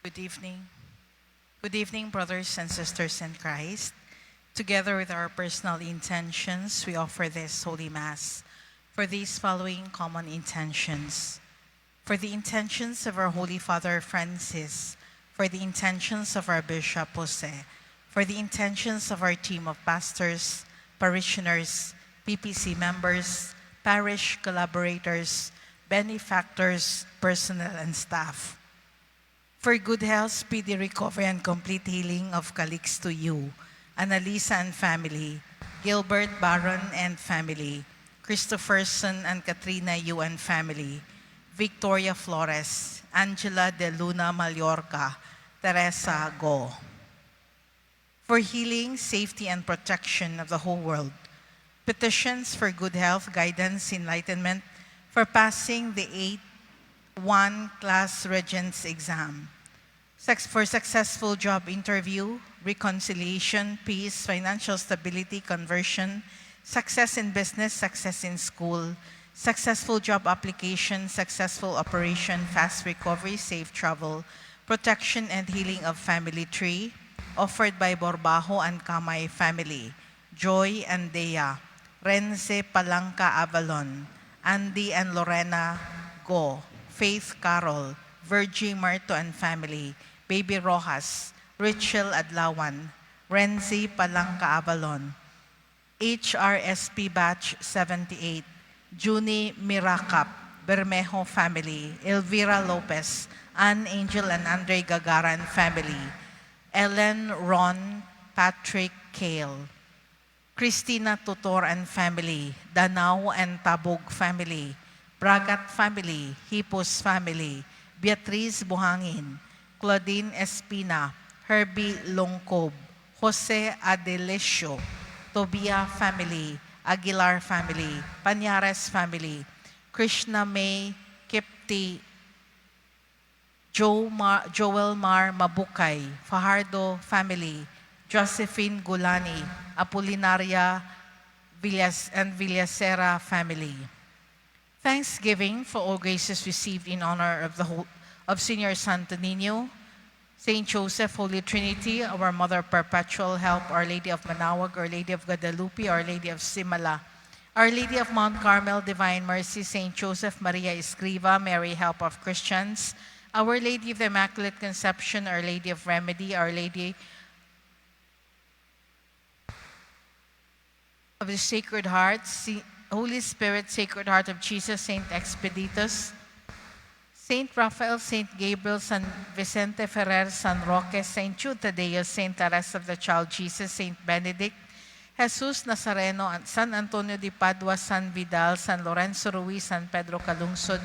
Good evening. Good evening, brothers and sisters in Christ. Together with our personal intentions, we offer this Holy Mass for these following common intentions. For the intentions of our Holy Father Francis, for the intentions of our Bishop Jose, for the intentions of our team of pastors, parishioners, PPC members, parish collaborators, benefactors, personnel, and staff. For good health, speedy recovery, and complete healing of Calixto Yu, Annalisa and family, Gilbert Baron and family, Christopherson and Katrina Yu and family, Victoria Flores, Angela de Luna Mallorca, Teresa Go. For healing, safety, and protection of the whole world, petitions for good health, guidance, enlightenment, for passing the 8-1 class regents exam, for successful job interview, reconciliation, peace, financial stability, conversion, success in business, success in school, successful job application, successful operation, fast recovery, safe travel, protection and healing of family tree, offered by Borbajo and Kamay family, Joy and Dea, Renze Palanca Avalon, Andy and Lorena Go, Faith Carol, Virgie Marto and family, Baby Rojas, Rachel Adlawan, Renzi Palanca Avalon, HRSP Batch 78, Juni Mirakap, Bermejo family, Elvira Lopez, Ann Angel and Andre Gagaran family, Ellen Ron Patrick Kale, Christina Tutor and family, Danao and Tabog family, Bragat family, Hipos family, Beatriz Buhangin, Claudine Espina, Herbie Longcob, Jose Adelesio, Tobia family, Aguilar family, Panyares family, Krishna May Kipti, Joel Mar Mabukay, Fajardo family, Josephine Gulani, Apolinaria and Villasera family. Thanksgiving for all graces received in honor of Senior Santo Niño, Saint Joseph, Holy Trinity, our Mother Perpetual Help, Our Lady of Manawag, Our Lady of Guadalupe, Our Lady of Simala, Our Lady of Mount Carmel, Divine Mercy, Saint Joseph Maria Escriva, Mary Help of Christians, Our Lady of the Immaculate Conception, Our Lady of Remedy, Our Lady of the Sacred Heart, Holy Spirit, Sacred Heart of Jesus, Saint Expeditus, Saint Raphael, Saint Gabriel, San Vicente Ferrer, San Roque, Saint Jude Tadeo, Saint Teresa of the Child Jesus, Saint Benedict, Jesus Nazareno, San Antonio de Padua, San Vidal, San Lorenzo Ruiz, San Pedro Calungsod,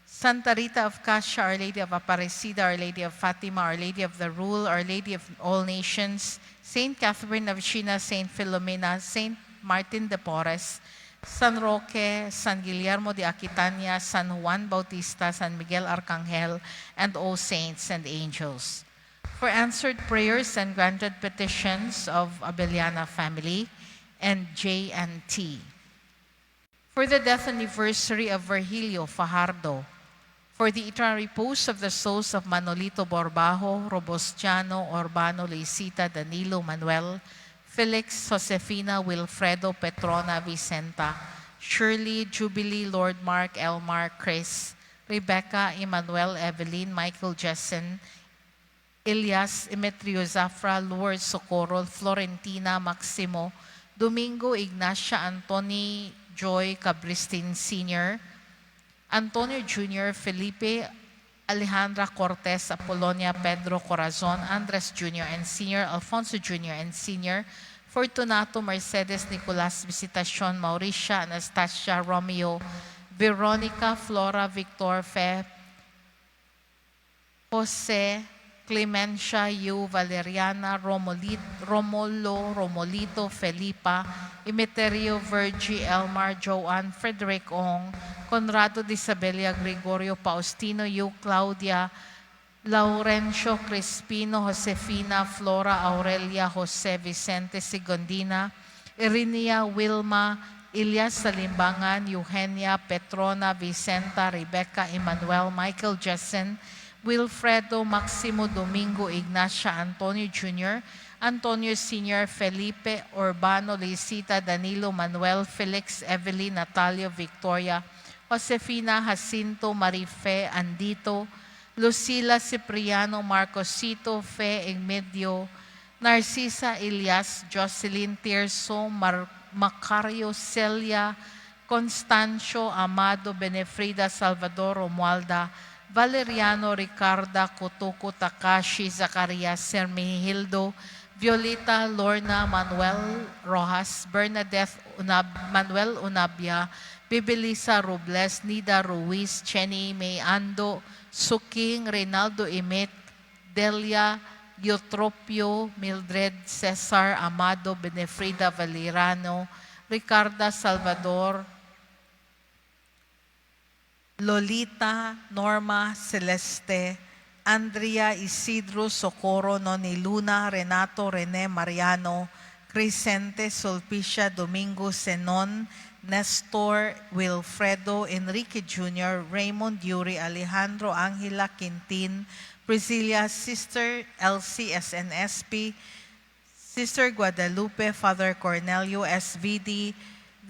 Santa Rita of Cascia, Our Lady of Aparecida, Our Lady of Fatima, Our Lady of the Rule, Our Lady of All Nations, Saint Catherine of Siena, Saint Filomena, Saint Martin de Porres, San Roque, San Guillermo de Aquitania, San Juan Bautista, San Miguel Arcangel, and all saints and angels. For answered prayers and granted petitions of Abeliana family and J and T. For the death anniversary of Virgilio Fajardo. For the eternal repose of the souls of Manolito Borbajo, Robustiano, Urbano, Leicita, Danilo, Manuel, Felix, Josefina, Wilfredo, Petrona, Vicenta, Shirley, Jubilee, Lord Mark, Elmar, Chris, Rebecca, Emmanuel, Evelyn, Michael Jessen, Elias, Emetrio Zafra, Lourdes Socorro, Florentina, Maximo, Domingo, Ignacia, Antony, Joy, Cabristin Sr., Antonio Jr., Felipe, Alejandra Cortez, Apolonia, Pedro Corazon, Andres Jr. and Sr., Alfonso Jr. and Sr., Fortunato, Mercedes, Nicolas, Visitacion, Mauricia, Anastasia, Romeo, Veronica, Flora, Victor, Fe, Jose, Clemencia, Yu, Valeriana, Romolo, Romolito, Felipa, Emeterio, Virgie, Elmar, Joanne, Frederick Ong, Conrado de Isabella, Gregorio, Faustino, Yu, Claudia, Laurencio, Crispino, Josefina, Flora, Aurelia, Jose, Vicente, Sigondina, Irinia, Wilma, Elias Salimbangan, Eugenia, Petrona, Vicenta, Rebecca, Emmanuel, Michael Jessen, Wilfredo Maximo Domingo Ignacia Antonio Jr., Antonio Sr., Felipe Urbano Lisita Danilo Manuel Felix Evelyn Natalia Victoria Josefina Jacinto Marife Andito Lucila Cipriano Marcosito Fe Egmedio Narcisa Elias Jocelyn Tirso Macario Celia Constancio Amado Benefrida Salvador Romualda Valeriano Ricarda Kotoko Takashi Zacarias Sermihildo Violeta Lorna Manuel Rojas Bernadette Manuel Unabia Bibilisa Robles Nida Ruiz Chenny May Ando Suking Reynaldo Imit Delia Eutropio Mildred Cesar Amado Benefrida Valerano Ricarda Salvador Lolita Norma Celeste Andrea Isidro Socorro Noni Luna Renato Rene Mariano Crescente Sulpicia Domingo Senon Nestor Wilfredo Enrique Jr. Raymond Yuri Alejandro Angela Quintin Priscilla Sister Elsie SNSP Sister Guadalupe Father Cornelio SVD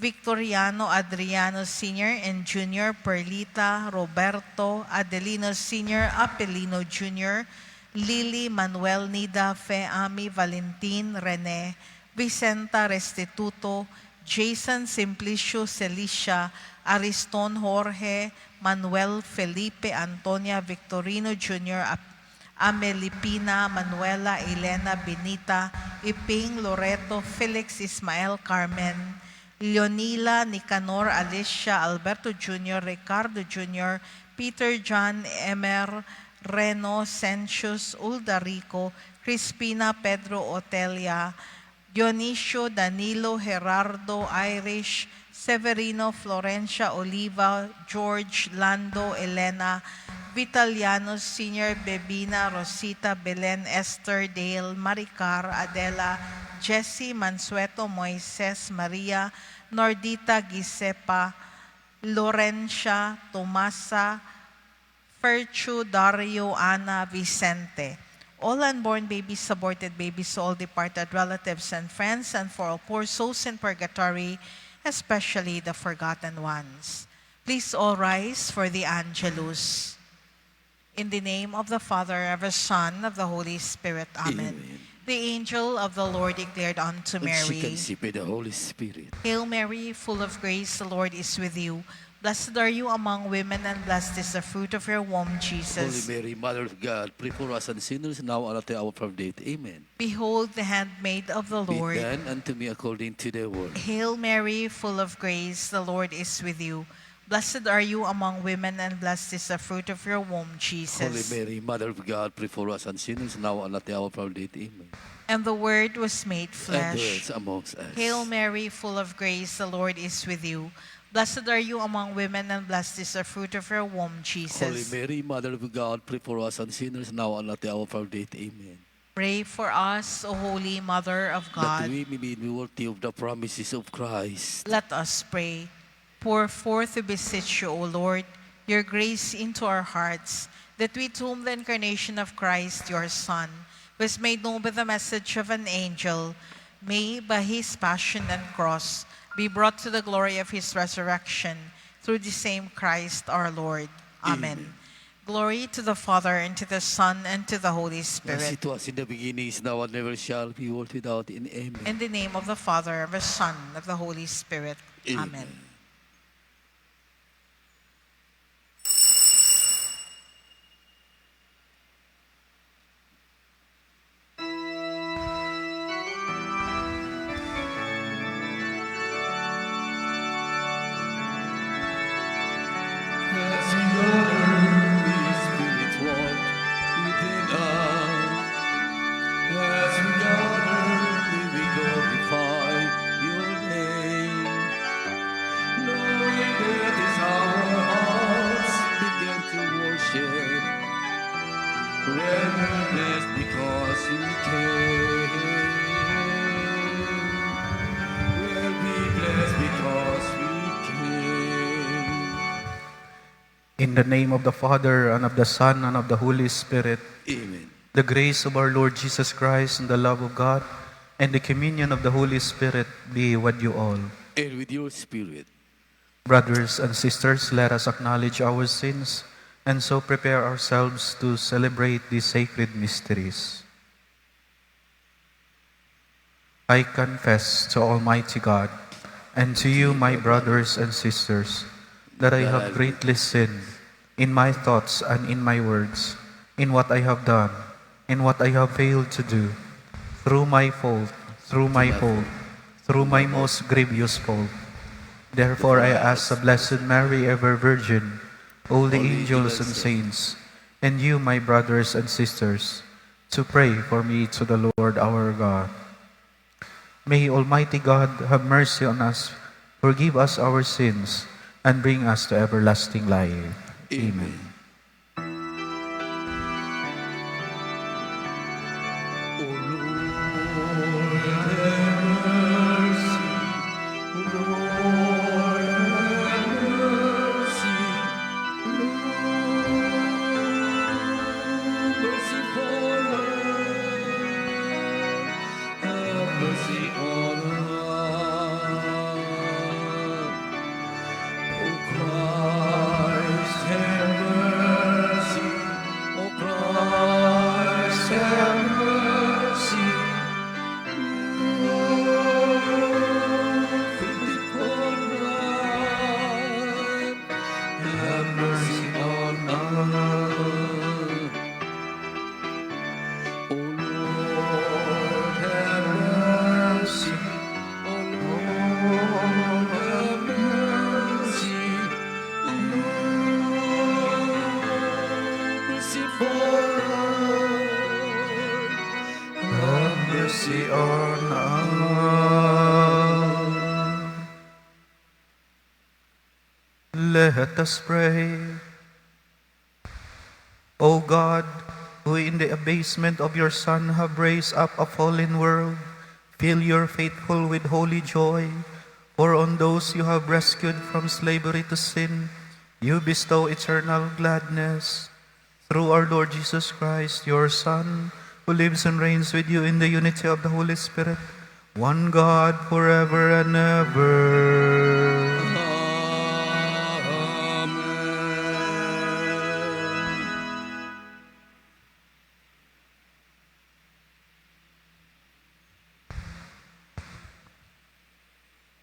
Victoriano Adriano Sr. and Jr., Perlita, Roberto, Adelino Sr., Apelino Jr., Lily Manuel Nida, Fe Ami, Valentin, Rene, Vicenta Restituto, Jason Simplicio Celicia, Ariston Jorge, Manuel Felipe, Antonia Victorino Jr., Amelipina, Manuela, Elena Benita, Iping, Loreto, Felix Ismael Carmen, Leonila, Nicanor, Alicia, Alberto Jr., Ricardo Jr., Peter John, Emer, Reno, Sencius, Uldarico, Crispina, Pedro, Otelia, Dionisio, Danilo, Gerardo, Irish, Severino, Florencia, Oliva, George, Lando, Elena, Vitaliano, Sr., Bebina, Rosita, Belen, Esther, Dale, Maricar, Adela, Jessie, Mansueto, Moises, Maria, Nordita, Gisepa, Lorencia, Tomasa, Ferchu, Dario, Ana, Vicente. All unborn babies, aborted babies, all departed relatives and friends, and for all poor souls in purgatory, especially the forgotten ones. Please all rise for the Angelus. In the name of the Father, of the Son, of the Holy Spirit. Amen. The angel of the Lord declared unto And she Mary, conceived by the Holy Spirit. Hail Mary, full of grace, the Lord is with you. Blessed are you among women, and blessed is the fruit of your womb, Jesus. Holy Mary, Mother of God, pray for us and sinners now and at the hour of our death. Amen. Behold the handmaid of the Be Lord. done unto me according to thy word. Hail Mary, full of grace, the Lord is with you. Blessed are you among women, and blessed is the fruit of your womb, Jesus. Holy Mary, Mother of God, pray for us and sinners now and at the hour of our death. Amen. And the Word was made And flesh. dwells amongst us. Hail Mary, full of grace, the Lord is with you. Blessed are you among women, and blessed is the fruit of your womb, Jesus. Holy Mary, Mother of God, pray for us and sinners now and at the hour of our death. Amen. Pray for us, O Holy Mother of That God. we may be worthy of the promises of Christ. Let us pray. Pour forth, we beseech you, O Lord, your grace into our hearts, that we, to whom the incarnation of Christ, your Son, was made known by the message of an angel, may, by his passion and cross, be brought to the glory of his resurrection, through the same Christ our Lord. Amen. Amen. Glory to the Father, and to the Son, and to the Holy As Spirit. it was in the beginning, is now, and never shall be, world without end. Amen. In the name of the Father, of the Son, of the Holy Spirit. Amen. As we gather, the Spirit walk within us. As we gather, may we glorify your name. In the name of the Father, and of the Son, and of the Holy Spirit, Amen. the grace of our Lord Jesus Christ, and the love of God, and the communion of the Holy Spirit be with you all. And with your spirit. Brothers and sisters, let us acknowledge our sins, and so prepare ourselves to celebrate these sacred mysteries. I confess to Almighty God, and to you, my brothers and sisters, that I have greatly sinned in my thoughts and in my words, in what I have done, in what I have failed to do, through my fault, through my most grievous fault. Therefore I ask the Blessed Mary, ever Virgin, all the angels and saints, and you, my brothers and sisters, to pray for me to the Lord our God. May Almighty God have mercy on us, forgive us our sins, and bring us to everlasting life. Amen. O Lord, have mercy. O Lord, have mercy. Lord, merciful Lord, have mercy on us. O Christ, have mercy. O Christ, have mercy. Lord, faithful God, have mercy on us. O Lord, have mercy. O Lord, have mercy. Lord, merciful Lord, Have mercy on us. Let us pray. O God, who in the abasement of your Son have raised up a fallen world, fill your faithful with holy joy. For on those you have rescued from slavery to sin, you bestow eternal gladness. Through our Lord Jesus Christ, your Son, who lives and reigns with you in the unity of the Holy Spirit, one God, forever and ever. Amen.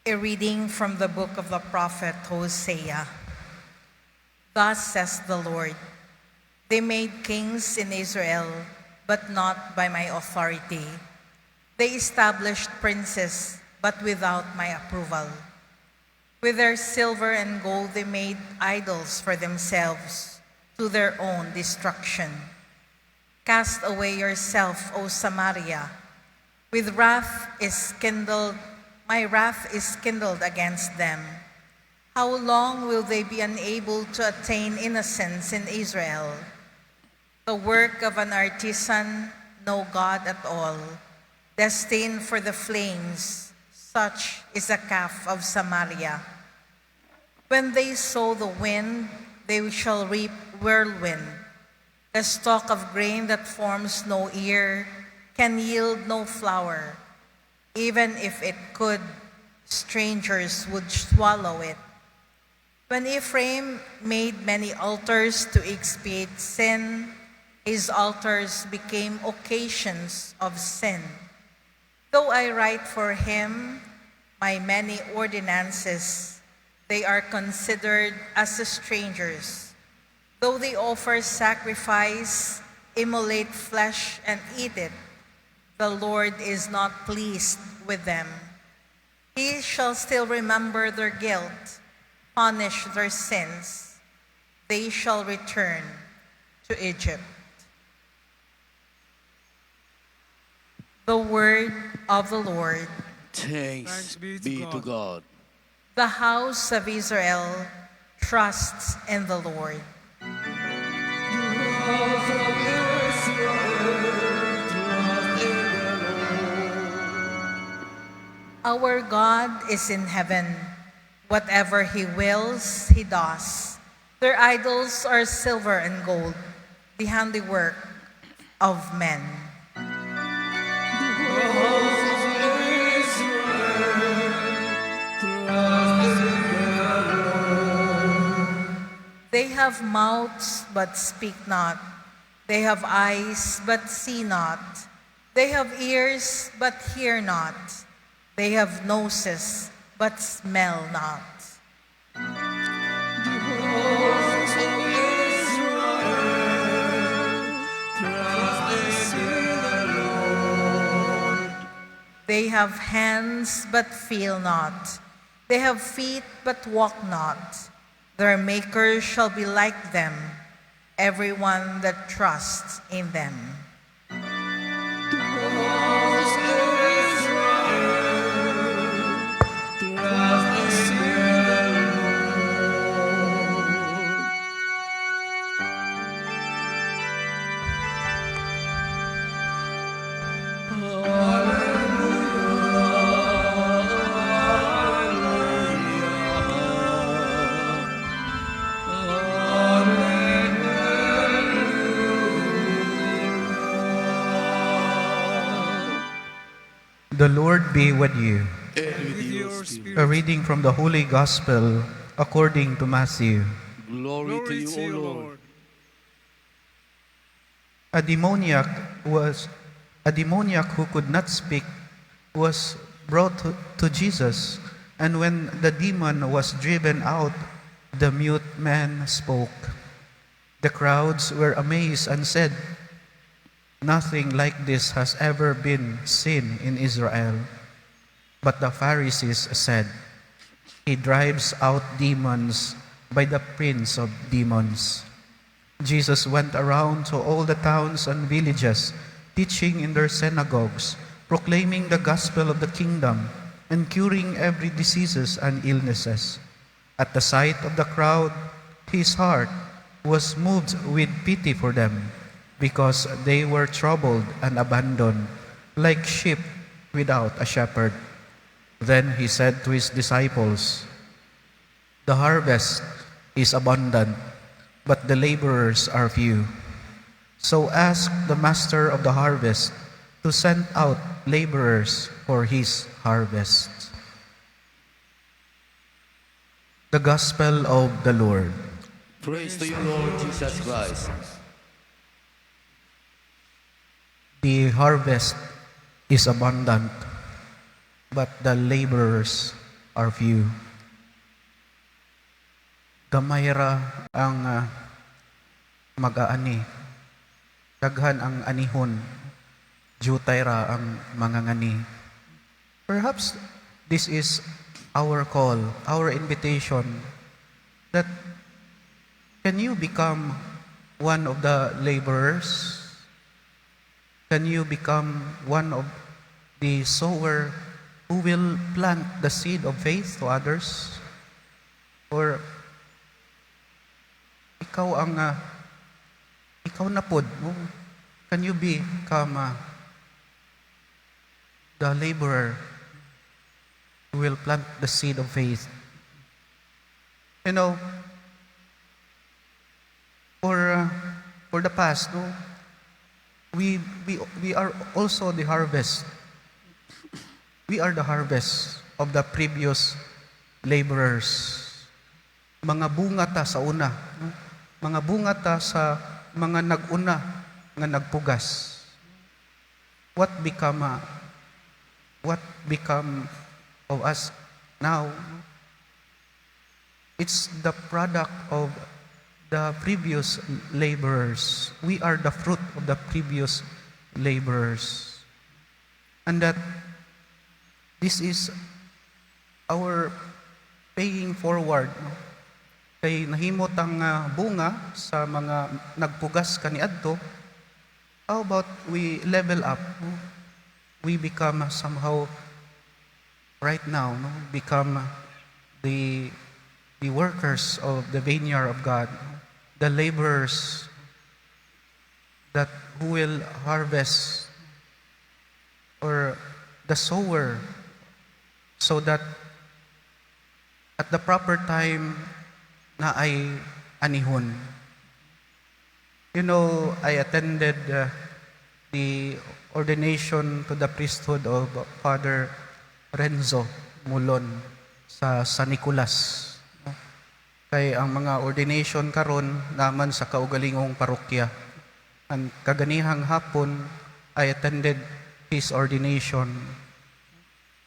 A reading from the book of the prophet Hosea. Thus says the Lord, they made kings in Israel, but not by my authority. They established princes, but without my approval. With their silver and gold they made idols for themselves, to their own destruction. Cast away yourself, O Samaria. With wrath is kindled, my wrath is kindled against them. How long will they be unable to attain innocence in Israel? The work of an artisan, no God at all, destined for the flames, such is a calf of Samaria. When they sow the wind, they shall reap whirlwind. A stalk of grain that forms no ear can yield no flour. Even if it could, strangers would swallow it. When Ephraim made many altars to expiate sin, his altars became occasions of sin. Though I write for him my many ordinances, they are considered as strangers. Though they offer sacrifice, immolate flesh, and eat it, the Lord is not pleased with them. He shall still remember their guilt, punish their sins. They shall return to Egypt. The word of the Lord. Thanks be to God. The house of Israel trusts in the Lord. Our God is in heaven. Whatever he wills, he does. Their idols are silver and gold, the handiwork of men. They have mouths but speak not. They have eyes but see not. They have ears but hear not. They have noses but smell not. They have hands but feel not. They have feet but walk not. Their Maker shall be like them, everyone that trusts in them. The Lord be with you. And with your A spirit. reading from the Holy Gospel according to Matthew. Glory to Glory you, to O you, Lord. Lord. A demoniac who could not speak was brought to Jesus, and when the demon was driven out, the mute man spoke. The crowds were amazed and said, "Nothing like this has ever been seen in Israel." But the Pharisees said, "He drives out demons by the prince of demons." Jesus went around to all the towns and villages, teaching in their synagogues, proclaiming the gospel of the kingdom, and curing every diseases and illnesses. At the sight of the crowd, his heart was moved with pity for them, because they were troubled and abandoned, like sheep without a shepherd. Then he said to his disciples, "The harvest is abundant, but the laborers are few. So ask the master of the harvest to send out laborers for his harvest." The Gospel of the Lord. Praise to you, Lord Jesus Christ. The harvest is abundant, but the laborers are few. Gamay ra ang mag-aani. Daghan ang anihon. Jutay ra ang mangangani. Perhaps this is our call, our invitation, that can you become one of the laborers? Can you become one of the sower who will plant the seed of faith to others? Or ikaw ang ikaw na pod mo? Can you become the laborer who will plant the seed of faith? You know, for the past, no, we are also the harvest. We are the harvest of the previous laborers. Mga bunga ta sa una. No? Mga bunga ta sa mga nag-una nga nagpugas. What become of us now? It's the product of the previous laborers. We are the fruit of the previous laborers. And that this is our paying forward. No? Kay nahimot ang bunga sa mga nagpugas kaniadto. How about we level up? No? We become somehow right now, no? Become the workers of the vineyard of God, the laborers that who will harvest, or the sower, so that at the proper time na ay anihon. You know, I attended the ordination to the priesthood of Father Renzo Mulon sa San Nicolas. Kay ang mga ordination karon naman sa kaugalingong parokya. Ang kaganihang hapon, I attended his ordination.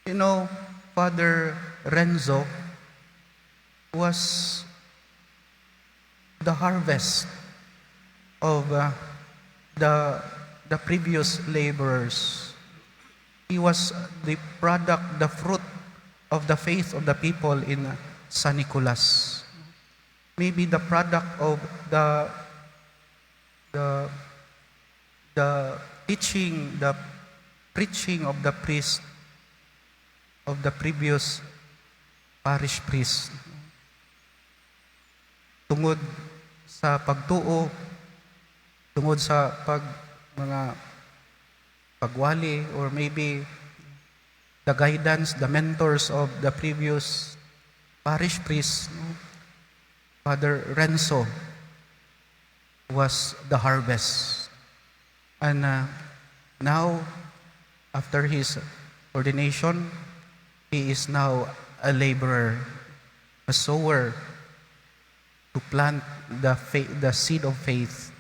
You know, Father Renzo was the harvest of the previous laborers. He was the product, the fruit of the faith of the people in San Nicolas. Maybe the product of the teaching, the preaching of the priest, of the previous parish priest. Tungod sa pagtuo, tungod sa mga pagwali, or maybe the guidance, the mentors of the previous parish priest, Father Renzo was the harvest. And now, after his ordination, he is now a laborer, a sower, to plant the seed of faith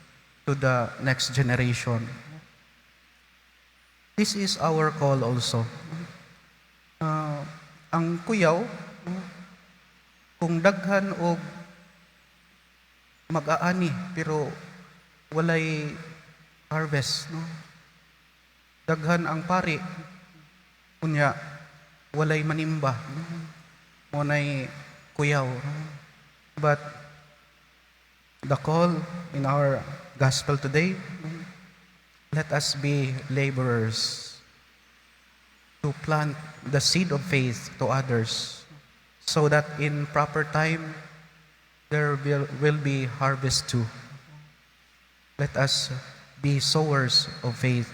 to the next generation. This is our call also. Ang kuyaw, kung daghan o mag-aani pero walay harvest, no? Daghan ang pari, kunya walay manimba, no? Munay kuyaw. But the call in our gospel today, let us be laborers to plant the seed of faith to others, so that in proper time there will be harvest too. Let us be sowers of faith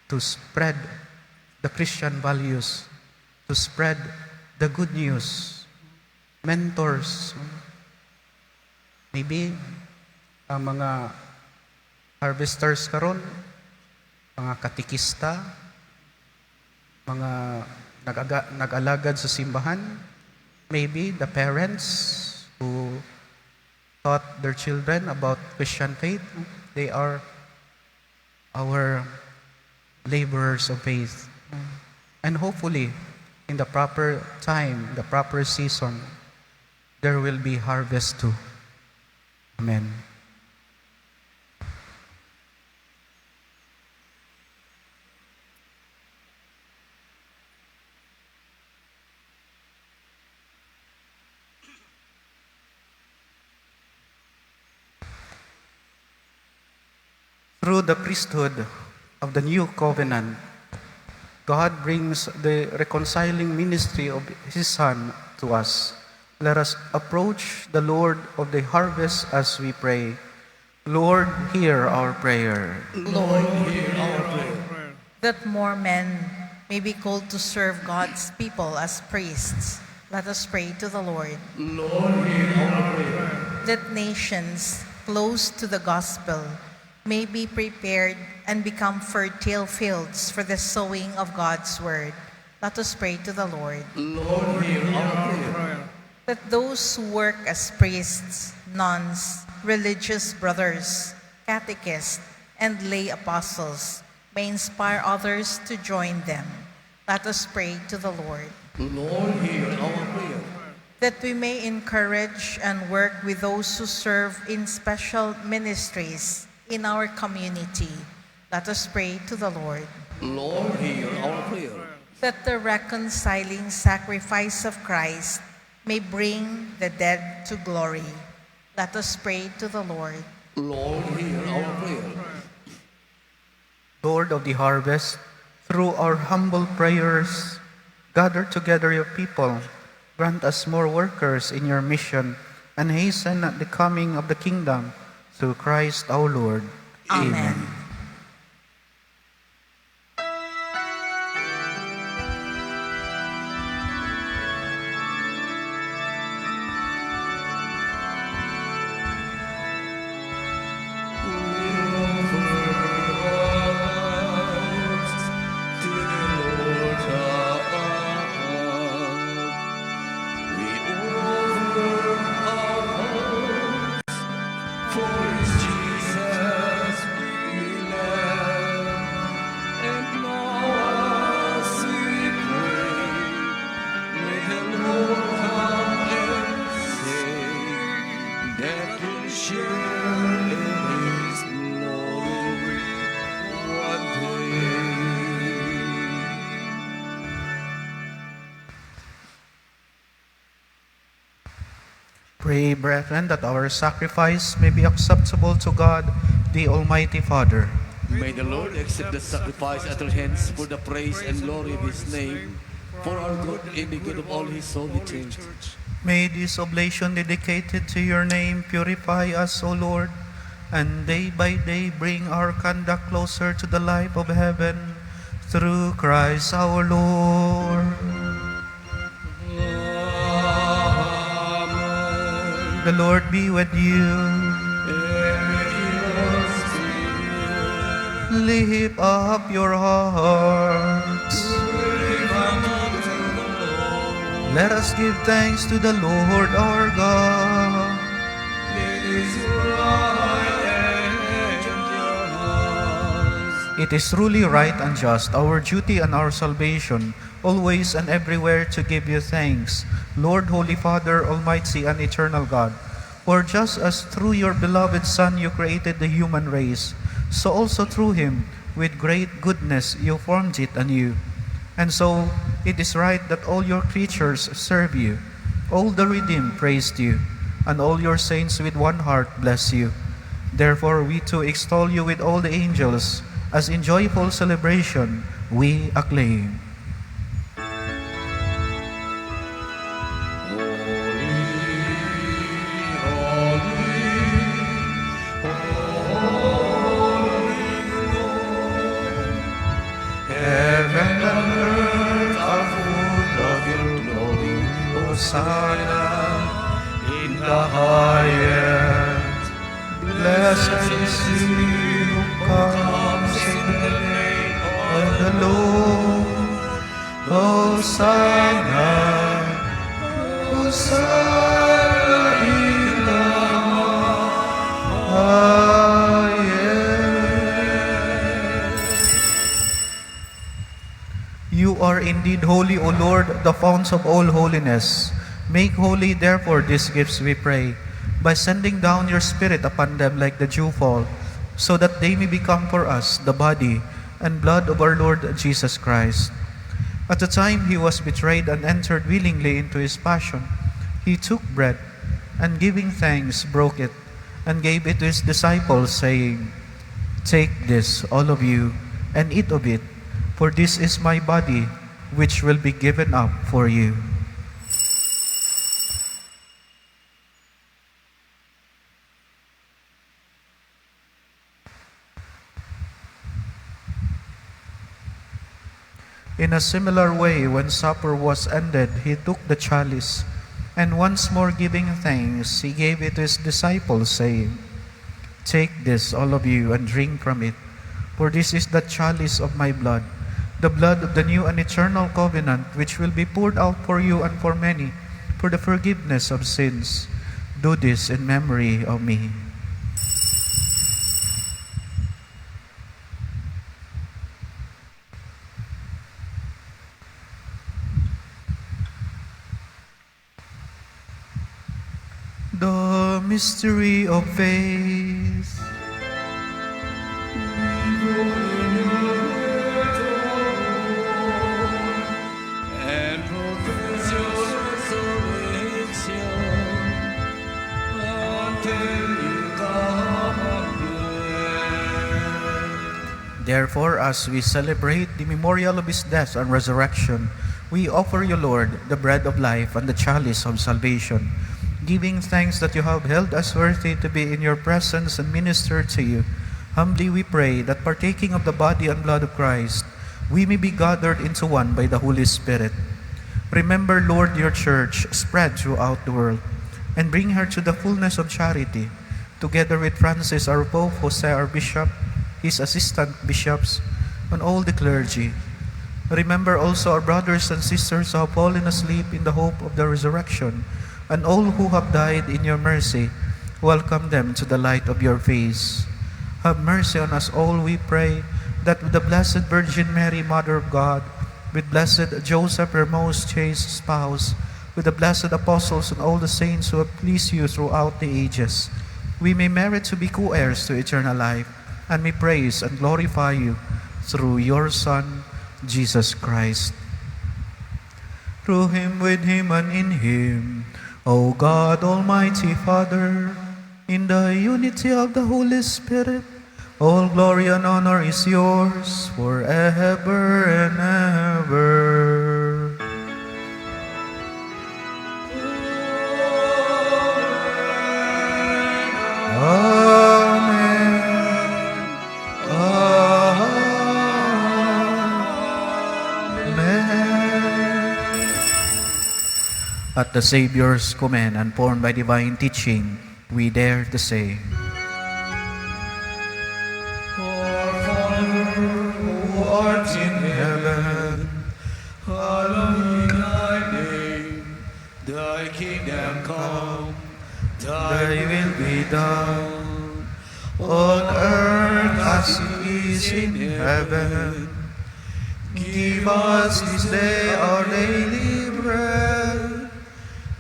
to spread the Christian values, to spread the good news. Mentors, maybe ang mga harvesters karon, mga katikista, mga nag-alagad sa simbahan, maybe the parents who taught their children about Christian faith, they are our laborers of faith. And hopefully, in the proper time, the proper season, there will be harvest too. Amen. Through the priesthood of the new covenant, God brings the reconciling ministry of His Son to us. Let us approach the Lord of the harvest as we pray. Lord, hear our prayer. Lord, Hear our prayer. that more men may be called to serve God's people as priests, let us pray to the Lord. Lord, hear our prayer. That nations close to the gospel may be prepared and become fertile fields for the sowing of God's word. Let us pray to the Lord. Lord, hear our prayer. That those who work as priests, nuns, religious brothers, catechists, and lay apostles may inspire others to join them. Let us pray to the Lord. Lord, hear our prayer. That we may encourage and work with those who serve in special ministries in our community. Let us pray to the Lord. Lord, hear our prayer. That the reconciling sacrifice of Christ may bring the dead to glory. Let us pray to the Lord. Lord, hear our prayer. Lord of the harvest, through our humble prayers, gather together your people. Grant us more workers in your mission, and hasten the coming of the kingdom through Christ our Lord. Amen. Pray, brethren, that our sacrifice may be acceptable to God, the Almighty Father. May the Lord accept the sacrifice at our hands for the praise and glory of His name, for our good and the good of all His holy church. May this oblation dedicated to your name purify us, O Lord, and day by day bring our conduct closer to the life of heaven, through Christ our Lord. Amen. The Lord be with you. Lift up your hearts. Let us give thanks to the Lord our God. It is truly right and just, our duty and our salvation, always and everywhere to give you thanks, Lord, Holy Father, Almighty and Eternal God. For just as through your beloved Son you created the human race, so also through him, with great goodness, you formed it anew. And so it is right that all your creatures serve you, all the redeemed praise you, and all your saints with one heart bless you. Therefore we too extol you with all the angels, as in joyful celebration we acclaim. Heaven and earth are full of your glory, Hosanna in the highest. Blessed is he who comes in the name of the Lord. Hosanna, Hosanna in the highest. You are indeed holy, O Lord, the fount of all holiness. Make holy, therefore, these gifts, we pray, by sending down your Spirit upon them like the dewfall, so that they may become for us the body and blood of our Lord Jesus Christ. At the time he was betrayed and entered willingly into his passion, he took bread, and giving thanks, broke it, and gave it to his disciples, saying, "Take this, all of you, and eat of it, for this is my body, which will be given up for you." In a similar way, when supper was ended, he took the chalice, and once more giving thanks, he gave it to his disciples, saying, "Take this, all of you, and drink from it, for this is the chalice of my blood, the blood of the new and eternal covenant, which will be poured out for you and for many, for the forgiveness of sins. Do this in memory of me." The mystery of faith. And profess your resurrection until you come again. Therefore, as we celebrate the memorial of his death and resurrection, we offer you, Lord, the bread of life and the chalice of salvation, giving thanks that you have held us worthy to be in your presence and minister to you. Humbly we pray that partaking of the body and blood of Christ, we may be gathered into one by the Holy Spirit. Remember, Lord, your church spread throughout the world, and bring her to the fullness of charity, together with Francis our Pope, Jose our Bishop, his assistant bishops, and all the clergy. Remember also our brothers and sisters who have fallen asleep in the hope of the resurrection, and all who have died in your mercy. Welcome them to the light of your face. Have mercy on us all, we pray, that with the Blessed Virgin Mary, Mother of God, with Blessed Joseph, her most chaste spouse, with the blessed apostles and all the saints who have pleased you throughout the ages, we may merit to be co-heirs to eternal life, and may praise and glorify you through your Son, Jesus Christ. Through him, with him, and in him, O God, Almighty Father, in the unity of the Holy Spirit, all glory and honor is yours forever and ever. Amen. Amen. At the Savior's command and born by divine teaching, we dare to say, Our Father, who art in heaven, hallowed be thy name. Thy kingdom come, Thy will be done on earth as it is in heaven. Give us this day our daily bread,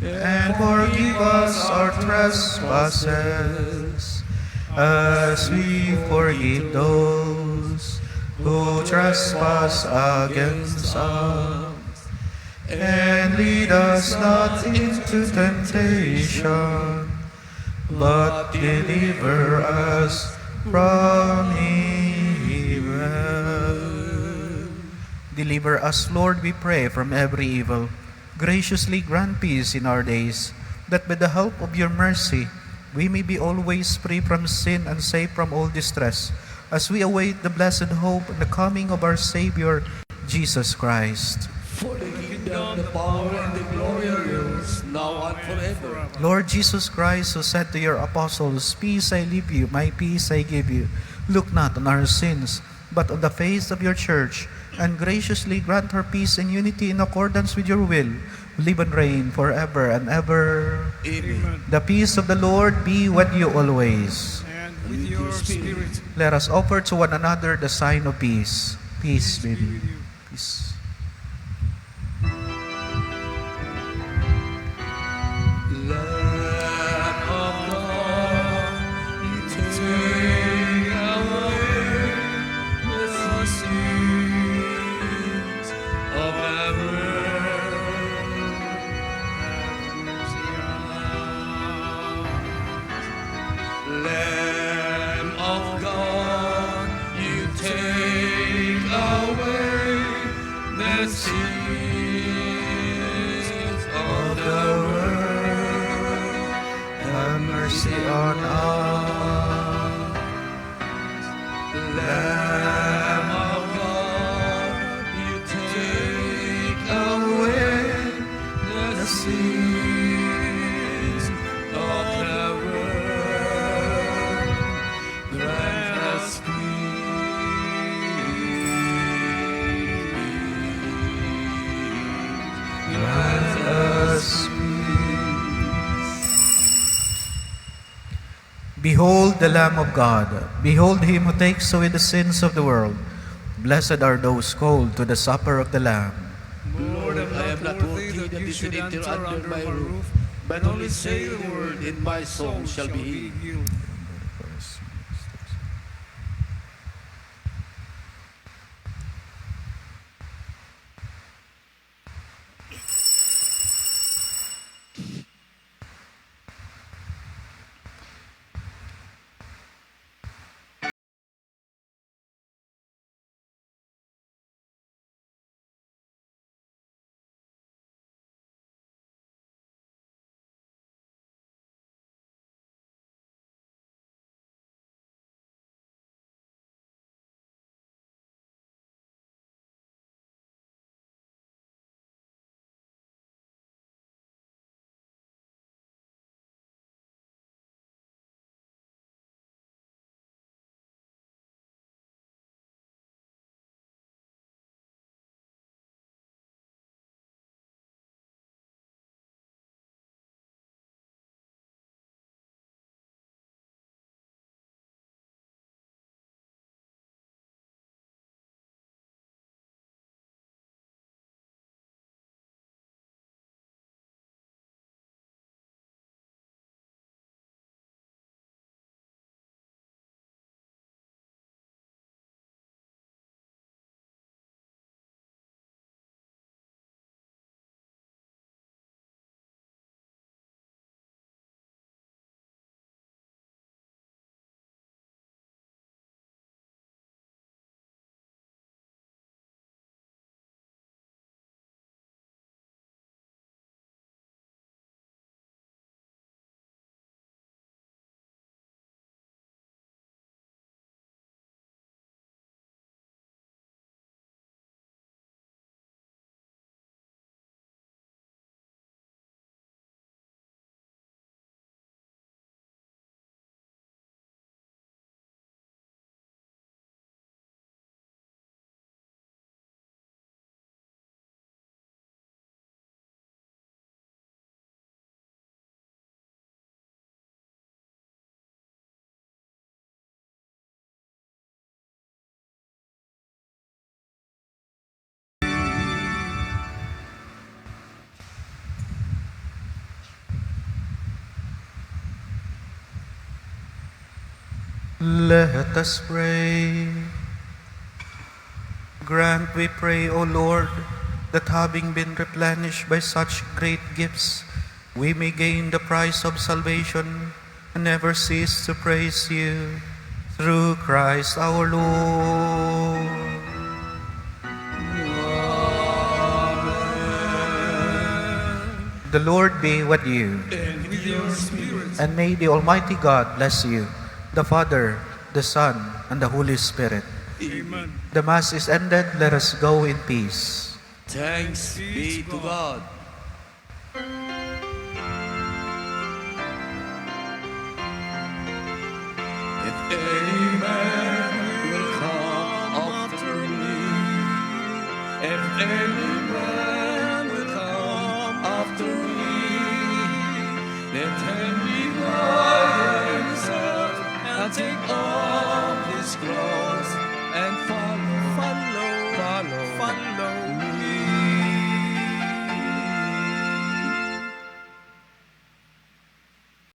and forgive us our trespasses, as we forgive those who trespass against us. And lead us not into temptation, but deliver us from evil. Deliver us, Lord, we pray, from every evil. Graciously grant peace in our days, that by the help of your mercy, we may be always free from sin and safe from all distress, as we await the blessed hope and the coming of our Savior, Jesus Christ. for the kingdom, the power, and the glory are yours, now and forever. Lord Jesus Christ, who said to your apostles, Peace I leave you, my peace I give you, look not on our sins, but on the faith of your church, and graciously grant her peace and unity in accordance with your will, who live and reign forever and ever. Amen. The peace of the Lord be with you always. And with your spirit. Let us offer to one another the sign of peace. Peace be with you. Peace. Lamb of God, you take away the sins of the world. Have mercy on us. Lamb of God, you take away the sins of the world. Have mercy on us. Lamb of God, you take away the sins of the world. Grant us peace. Grant us Behold the Lamb of God. Behold him who takes away the sins of the world. Blessed are those called to the supper of the Lamb. Lord, I am not worthy that you should enter under my roof, but only say the word, and my soul shall be healed. Let us pray. Grant, we pray, O Lord, that having been replenished by such great gifts, we may gain the prize of salvation and never cease to praise you. Through Christ our Lord. The Lord be with you, And with your spirit. and may the Almighty God bless you, the Father, the Son, and the Holy Spirit. Amen. The Mass is ended. Let us go in peace. Thanks be to God. If any man will come after me, if any man will come after me, let him deny himself and take up his cross and follow